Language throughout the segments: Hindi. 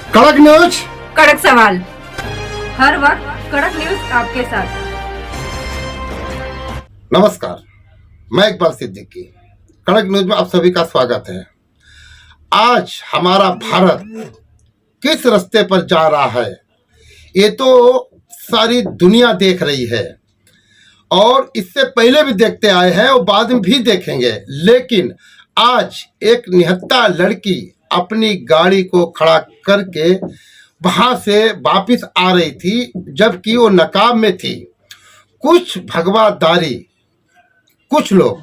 कड़क न्यूज, कड़क सवाल, हर वक्त कड़क न्यूज आपके साथ। नमस्कार, मैं इकबाल सिद्दीकी। कड़क न्यूज में आप सभी का स्वागत है। आज हमारा भारत किस रास्ते पर जा रहा है ये तो सारी दुनिया देख रही है और इससे पहले भी देखते आए हैं और बाद में भी देखेंगे। लेकिन आज एक निहत्था लड़की अपनी गाड़ी को खड़ा करके वहां से वापिस आ रही थी, जबकि वो नकाब में थी। कुछ भगवादारी, कुछ लोग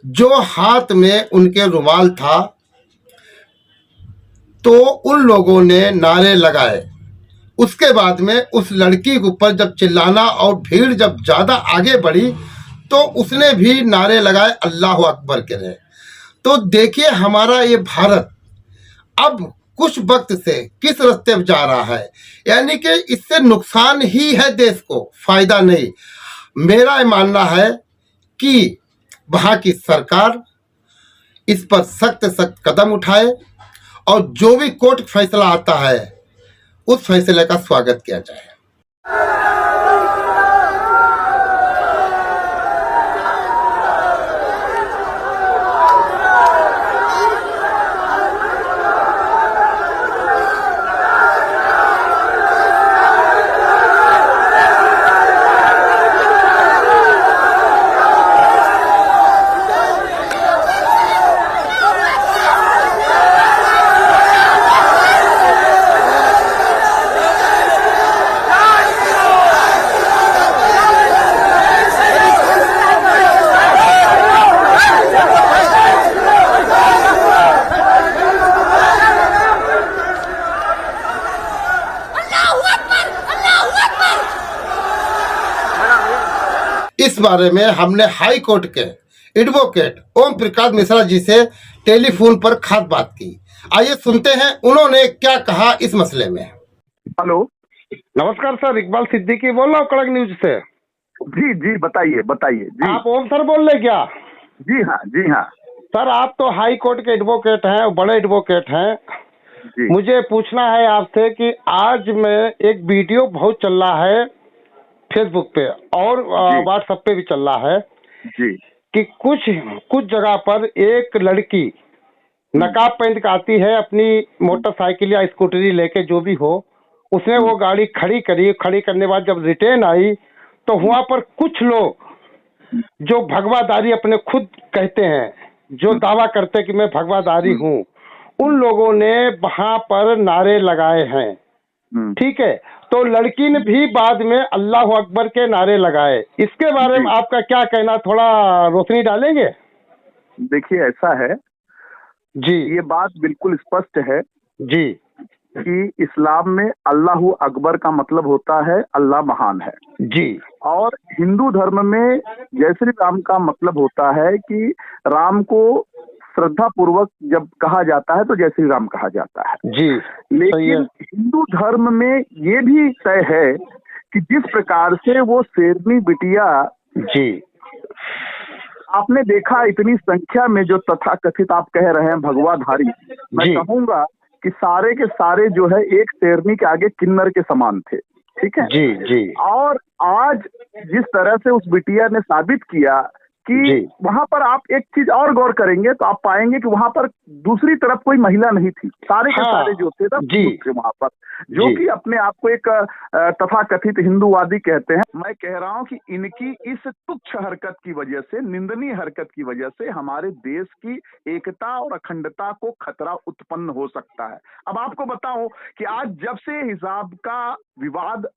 जो हाथ में उनके रुमाल था, तो उन लोगों ने नारे लगाए। उसके बाद में उस लड़की के ऊपर जब चिल्लाना और भीड़ जब ज्यादा आगे बढ़ी तो उसने भी नारे लगाए अल्लाह अकबर के रहे। तो देखिए हमारा ये भारत अब कुछ वक्त से किस रास्ते पर जा रहा है, यानी कि इससे नुकसान ही है देश को, फायदा नहीं। मेरा मानना है कि वहाँ की सरकार इस पर सख्त सख्त कदम उठाए और जो भी कोर्ट फैसला आता है उस फैसले का स्वागत किया जाए। इस बारे में हमने हाई कोर्ट के एडवोकेट ओम प्रकाश मिश्रा जी से टेलीफोन पर खास बात की। आइए सुनते हैं उन्होंने क्या कहा इस मसले में। हेलो, नमस्कार सर, इकबाल सिद्दीकी बोल रहा हूँ कड़क न्यूज से। जी जी बताइए बताइए जी। आप ओम सर बोल रहे क्या? जी हाँ जी हाँ सर आप तो हाई कोर्ट के एडवोकेट हैं, बड़े एडवोकेट हैं। जी मुझे पूछना है आपसे कि आज में एक वीडियो बहुत चल रहा है फेसबुक पे और व्हाट्सएप पे भी चल रहा है जी कि कुछ कुछ जगह पर एक लड़की नकाब पहन के आती है, अपनी मोटरसाइकिल या स्कूटरी लेके जो भी हो, उसने वो गाड़ी खड़ी करी। खड़ी करने के बाद जब रिटर्न आई तो वहाँ पर कुछ लोग जो भगवादारी अपने खुद कहते हैं, जो दावा करते कि मैं भगवादारी हूँ, उन लोगों ने वहाँ पर नारे लगाए हैं। ठीक है, तो लड़की ने भी बाद में अल्लाह अकबर के नारे लगाए। इसके बारे में आपका क्या कहना, थोड़ा रोशनी डालेंगे? देखिए ऐसा है जी, ये बात बिल्कुल स्पष्ट है जी, कि इस्लाम में अल्लाह अकबर का मतलब होता है अल्लाह महान है जी, और हिंदू धर्म में जय श्री राम का मतलब होता है कि राम को श्रद्धा पूर्वक जब कहा जाता है तो जय श्री राम कहा जाता है। जी, सही है। लेकिन हिंदू धर्म में ये भी तय है कि जिस प्रकार से वो शेरनी बिटिया, जी, आपने देखा इतनी संख्या में जो तथाकथित आप कह रहे हैं भगवाधारी, मैं जी। कहूंगा कि सारे के सारे जो है एक शेरनी के आगे किन्नर के समान थे। ठीक है जी, जी, और आज जिस तरह से उस बिटिया ने साबित किया कि जी। वहां पर आप एक चीज और गौर करेंगे तो आप पाएंगे कि वहां पर दूसरी तरफ कोई महिला नहीं थी, सारे के हाँ, सारे जो थे ना जी, पुरुष थे वहां पर, जो जी। कि अपने आप को एक तथाकथित हिंदूवादी कहते हैं। मैं कह रहा हूं कि इनकी इस तुच्छ हरकत की वजह से, निंदनीय हरकत की वजह से हमारे देश की एकता और अखंडता को खतरा उत्पन्न हो सकता है। अब आपको बताऊं कि आज जब से हिजाब का विवाद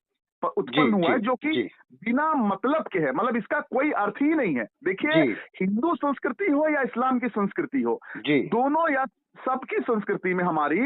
उत्पन्न हुआ है, जो कि बिना मतलब के है, मतलब इसका कोई अर्थ ही नहीं है। देखिए, हिंदू संस्कृति हो या इस्लाम की संस्कृति हो, दोनों या सबकी संस्कृति में हमारी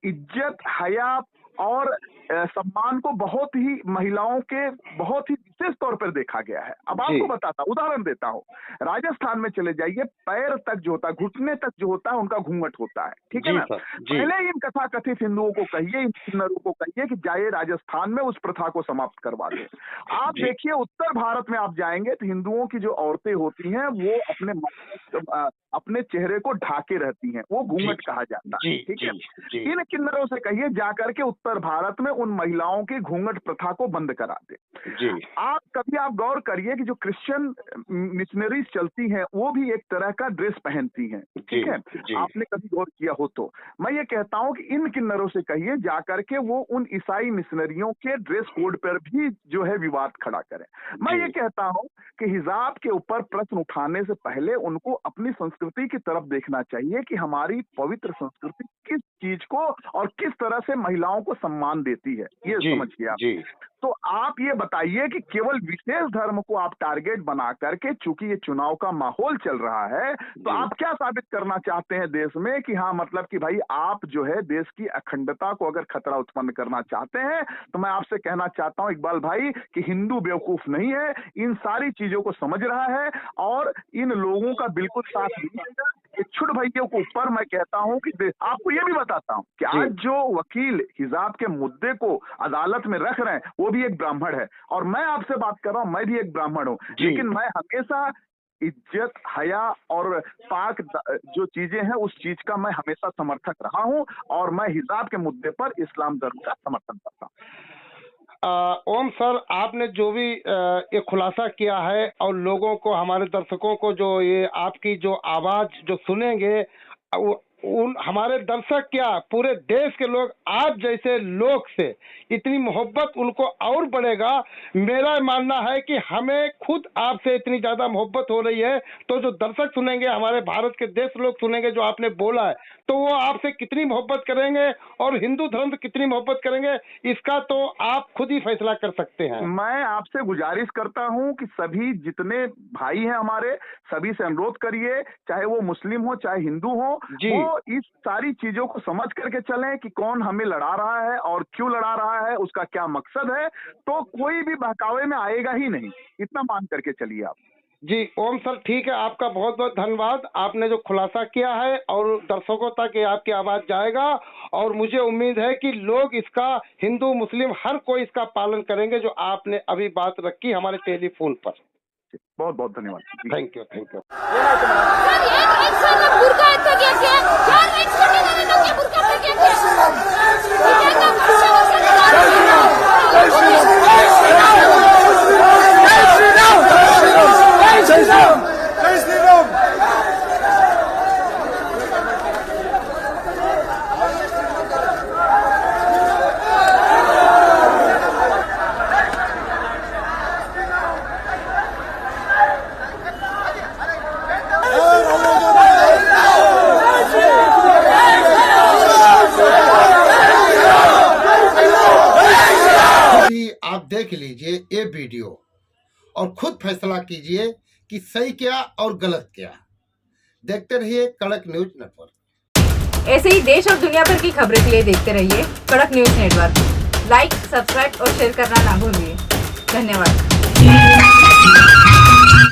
इज्जत, हया, और सम्मान को बहुत ही महिलाओं के बहुत ही विशेष तौर पर देखा गया है। अब आपको बताता उदाहरण देता हूँ, राजस्थान में चले जाइए, पैर तक जो होता है, घुटने तक जो होता है उनका घूंघट होता है, ठीक है ना। पहले इन कथाकथित हिंदुओं को कहिए, इन किन्नरों को कहिए कि जाइए राजस्थान में उस प्रथा को समाप्त करवा दे। आप देखिए उत्तर भारत में आप जाएंगे तो हिंदुओं की जो औरतें होती हैं वो अपने चेहरे को ढाके रहती हैं, वो घूंघट कहा जाता है, ठीक है। इन किन्नरों से कहिए जाकर के उत्तर भारत में उन महिलाओं की घूंघट प्रथा को बंद करा दे। आप गौर करिए कि जो क्रिश्चियन मिशनरीज चलती हैं वो भी एक तरह का ड्रेस पहनती हैं, ठीक है। आपने कभी गौर किया हो तो मैं ये कहता हूं कि इन किन्नरों से कहिए जाकर के वो उन ईसाई मिशनरियों के ड्रेस कोड पर भी जो है विवाद खड़ा करें। मैं ये कहता हूं कि हिजाब के ऊपर प्रश्न उठाने से पहले उनको अपनी संस्कृति की तरफ देखना चाहिए कि हमारी पवित्र संस्कृति किस चीज को और किस तरह से महिलाओं को सम्मान देती है, ये समझिए आप। तो आप ये बताइए कि केवल विशेष धर्म को आप टारगेट बना करके, चूंकि ये चुनाव का माहौल चल रहा है, तो आप क्या साबित करना चाहते हैं देश में कि हाँ मतलब कि भाई आप जो है देश की अखंडता को अगर खतरा उत्पन्न करना चाहते हैं, तो मैं आपसे कहना चाहता हूं इकबाल भाई कि हिंदू बेवकूफ नहीं है, इन सारी चीजों को समझ रहा है और इन लोगों का बिल्कुल साथ दीजिएगा। छुट भैया के ऊपर मैं कहता हूं कि आपको ये भी बताता हूं कि आज जो वकील हिजाब के मुद्दे को अदालत में रख रहे हैं वो भी एक ब्राह्मण है, और मैं आपसे बात कर रहा हूं, मैं भी एक ब्राह्मण हूं, लेकिन मैं हमेशा इज्जत, हया और पाक जो चीजें हैं उस चीज का मैं हमेशा समर्थक रहा हूं, और मैं हिजाब के मुद्दे पर इस्लाम धर्म का समर्थन करता हूं। ओम सर, आपने जो भी ये खुलासा किया है और लोगों को, हमारे दर्शकों को जो ये आपकी जो आवाज जो सुनेंगे, उन हमारे दर्शक क्या पूरे देश के लोग आप जैसे लोग से इतनी मोहब्बत उनको और बढ़ेगा। मेरा मानना है कि हमें खुद आपसे इतनी ज्यादा मोहब्बत हो रही है, तो जो दर्शक सुनेंगे, हमारे भारत के देश लोग सुनेंगे जो आपने बोला है, तो वो आपसे कितनी मोहब्बत करेंगे और हिंदू धर्म से कितनी मोहब्बत करेंगे, इसका तो आप खुद ही फैसला कर सकते हैं। मैं आपसे गुजारिश करता हूं कि सभी जितने भाई हैं हमारे, सभी से अनुरोध करिए, चाहे वो मुस्लिम हो चाहे हिंदू हो, वो इस सारी चीजों को समझ करके चलें कि कौन हमें लड़ा रहा है और क्यों लड़ा रहा है, उसका क्या मकसद है, तो कोई भी बहकावे में आएगा ही नहीं, इतना मान करके चलिए आप। जी ओम सर, ठीक है, आपका बहुत बहुत धन्यवाद। आपने जो खुलासा किया है और दर्शकों तक ये आपकी आवाज जाएगा, और मुझे उम्मीद है कि लोग इसका, हिंदू मुस्लिम हर कोई इसका पालन करेंगे जो आपने अभी बात रखी हमारे टेलीफोन पर। बहुत बहुत धन्यवाद। Thank you, thank you. आप देख लीजिए ये वीडियो और खुद फैसला कीजिए कि सही क्या और गलत क्या। देखते रहिए कड़क न्यूज नेटवर्क। ऐसे ही देश और दुनिया भर की खबरों के लिए देखते रहिए कड़क न्यूज नेटवर्क। लाइक, सब्सक्राइब और शेयर करना ना भूलिए। धन्यवाद।